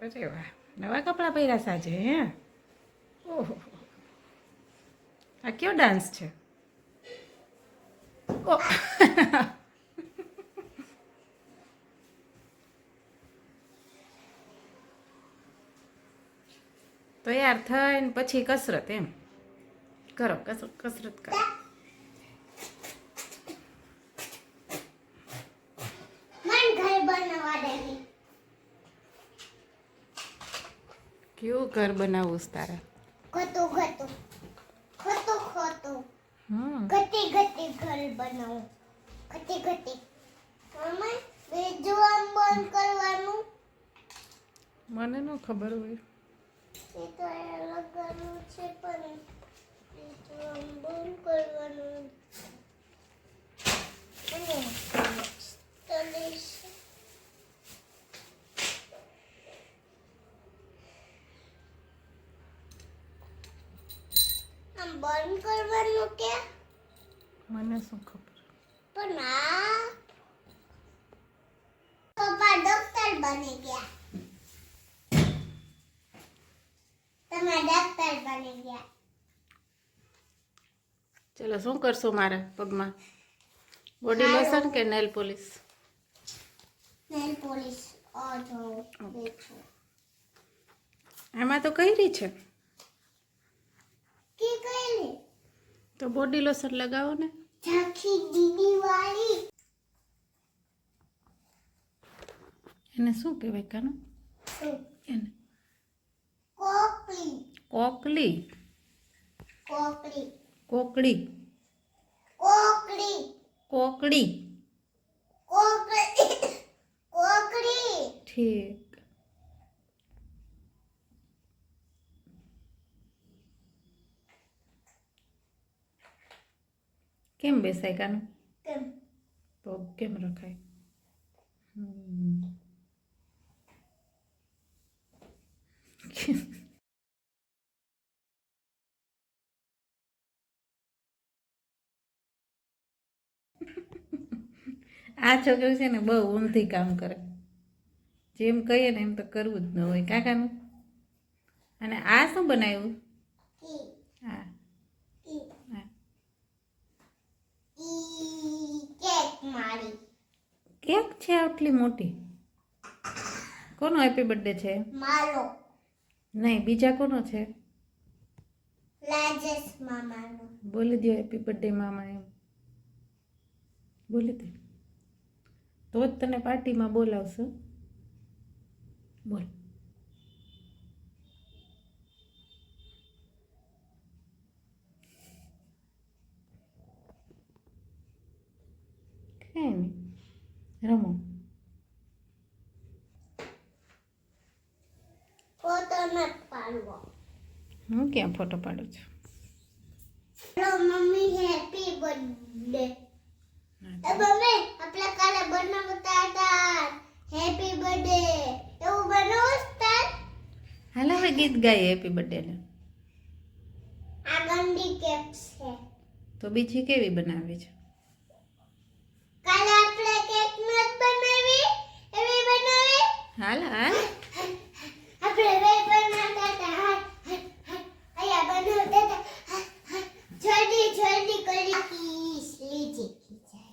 અરે વાહ, નવા કપડાં પહેર્યા સાજે હે? ઓહો, આ કયો ડાન્સ છે? ઓ તૈયાર થઈને પછી કસરત એમ કરો, કસરત કરો. કેવું ઘર બનાવવું છે તારે? ખોટું ખોટું ખોટું ખોટું ઘટી ઘટી ઘર બનાવું. ઘટી ઘટી મમ્મી બીજું આમ બંધ કરવાનું. મને ન ખબર હોય. એ તો અલગ કરવું છે પણ બીજું આમ બંધ કરવાનું. અને સ્ટડીશ આમ બંધ કરવાનું કે મને શું ખબર? પણ આ પપ્પા ડોક્ટર બની ગયા. તમે ડોક્ટર બની ગયા. ચલો, શું કરશો મારા પગમાં? બોડી લોશન કે નેલ પોલિશ? નેલ પોલિશ ઓજો બેઠો એમાં તો કઈ છે કે કઈલી તો બોડી લોશન લગાવો ને. ઝાંખી દીદી વાળી. એને શું કહેવાય કાનું? એને કોકલી કોકલી. કોકલી કોકડી. કોકલી કોકડી. કોકલી કોકલી. ઠીક. કેમ બેસાય કાનું? કેમ પગ કેમ રખાય? આ છોકરી છે ને બહુ ઊંધી કામ કરે. જેમ કહીએ ને એમ તો કરવું જ ન હોય કાકાનું. અને આ શું બનાવ્યું? ઈ હા ઈ હા. ઈ કેક મારી. કેક છે આટલી મોટી? કોનો હેપી બર્થડે છે? મારો નહીં, બીજા કોનો છે? રાજેશ મામાનો. બોલી દો હેપી બર્થડે મામા એમ. બોલી દે તો જ તને પાર્ટીમાં બોલાવશું. બોલ. કઈ નહીં, રમો. ફોટો નથી પાડવો. હું ક્યાં ફોટો પાડું છું? Hello mummy happy birthday. એ મમ્મી આપણે કાલે બનાવતા હતા હેપી બર્થડે એવું બનાવું તાર. હાલ હવે ગીત ગાઈએ હેપી બર્થડેને. આ ગંદી કેક છે. તો બીજી કેવી બનાવી છે? કાલે આપણે કેક નત બનાવી એવી બનાવી. હાલ હાલ. આપણે વે બનાવતા હતા. આયા બનાવતા હતા. જલ્દી જલ્દી કરી કીસ લીજી ખીચાય.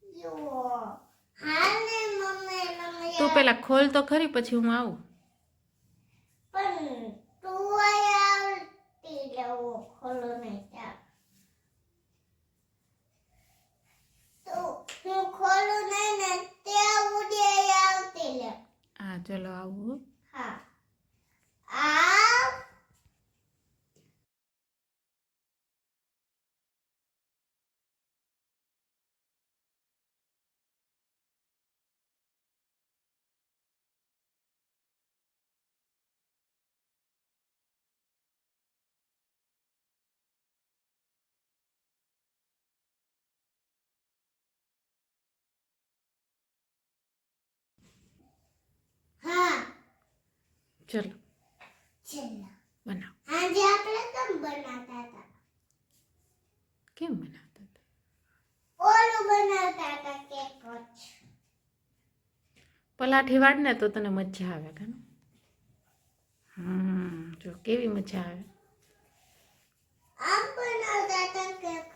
યો હાલ ને મમ્મી મમ્મી તું પેલા ખોલ તો ખરી, પછી હું આવું. પણ તું આયા આવતી જવો ખોલો નહીં ત્યાં. તો હું ખોલું નહીં ને ત્યાં ઉડી આયા આવતી લે. હા ચલો આવું. હા આવ. હા ચલો ચલો. બનાવો. આજે આપણે કેમ બનાવતા હતા? કેમ બનાવતા હતા? ઓલું બનાવતા હતા કેક જ. પલાઠી વાળ ને તો તને મજા આવે કાને જો કેવી મજા આવે આમ બનાવતા હતા cake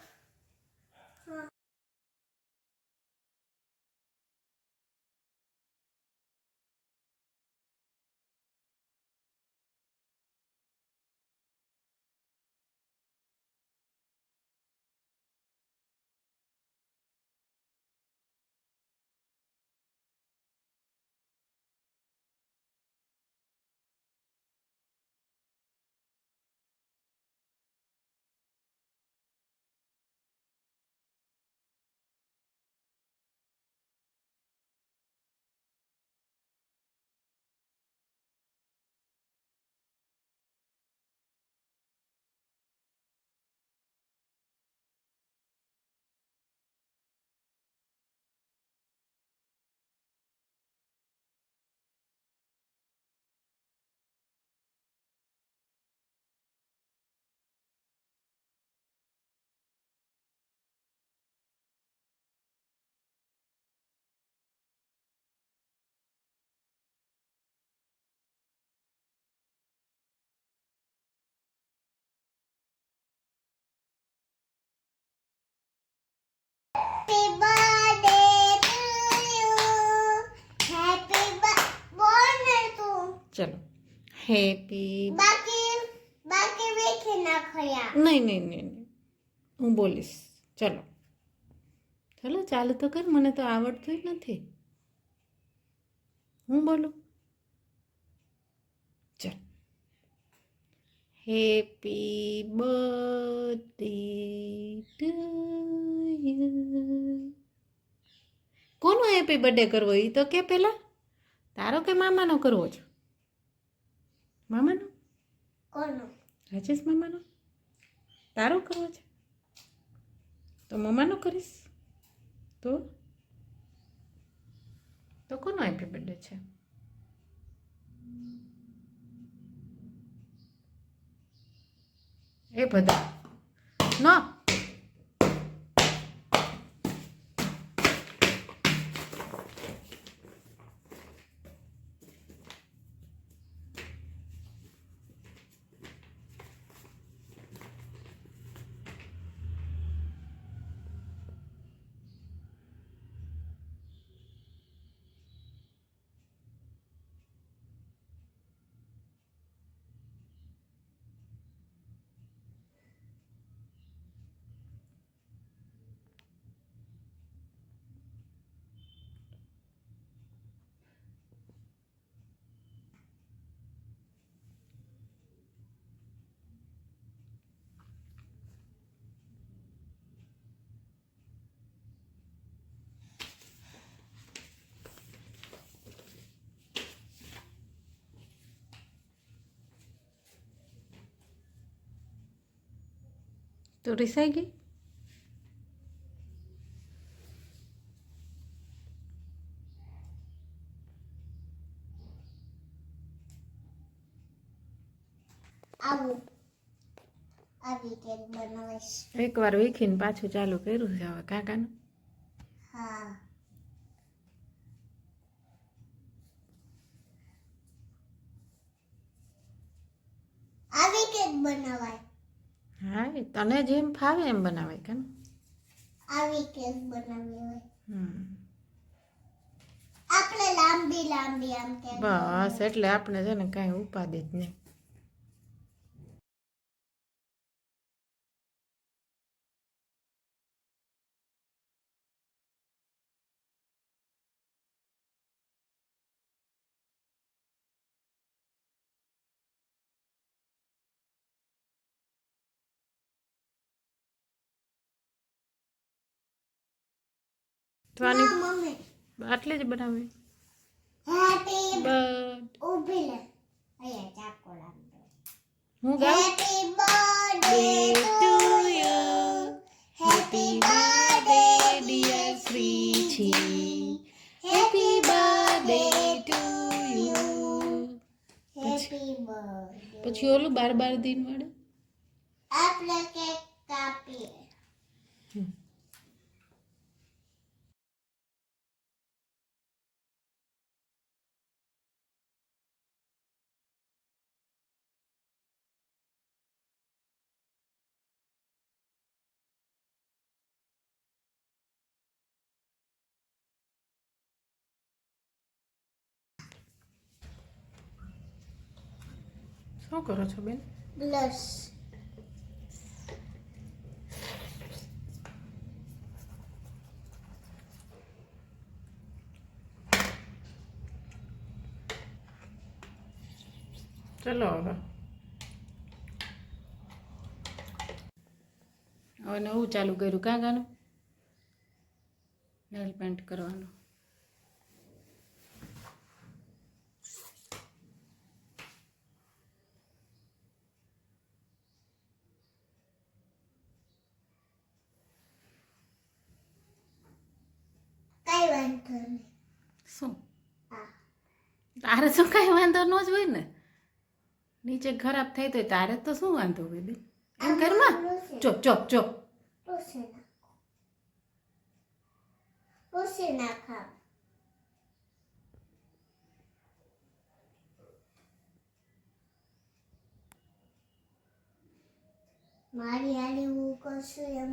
Happy birthday to you. Happy birthday to ચલો હેપી બાકી વેખી નાખયા નહીં નહીં નહીં નહીં. હું બોલીશ ચલો ચલો ચાલુ તો કર મને તો આવડતું જ નથી હું બોલું ચાલ હેપી બર્થડે ટુ યુ કોનો હેપી બર્થડે કરવો એ તો કે પહેલા તારો કે મામાનો કરવો છે મામાનો કોનો રાજેશ મામાનો તારો કરવો છે તો મમ્માનો કરીશ તો કોનો હેપી બર્થડે છે એ બધા ન તો રિસાઈ ગઈ આવું આવી કેક બનાવીશ એકવાર વીખીને પાછું ચાલુ કર્યું છે હવે કાકાનું હા આવી કેક બનાવાય હા એ તને જેમ ફાવે એમ બનાવાય કે આવી કેક બનાવી હોય હમ આપણે લાંબી લાંબી આમ કેક બસ એટલે આપણે છે ને કાંઈ ઉપાધિ જ નહીં તો આની ના મમ્મી આટલી જ બનાવી હેપી બટ ઊભી લે અહીંયા ચાકો લાગતો હું ગાઉં happy birthday to you happy birthday dear Shriji happy birthday to you happy birthday પછી ઓલું 12 દિન મળે આપણે કેક કાપીએ શું કરો છો બેન? બ્લશ. ચલો હવે નવું ચાલુ કર્યું કાં ગાનું નેલ પેન્ટ કરવાનું. કઈ વાંધો નહીં. શું હા. તારે શું કાંઈ વાંધો ન જ હોય ને, નીચે ખરાબ થાય તો તારે તો શું વાંધો હોય બેન? એમ ઘરમાં ચોપ ચોપ ચોપ. પૂછી નાખો. પૂછી નાખા. મારી હારી હું કરશું એમ.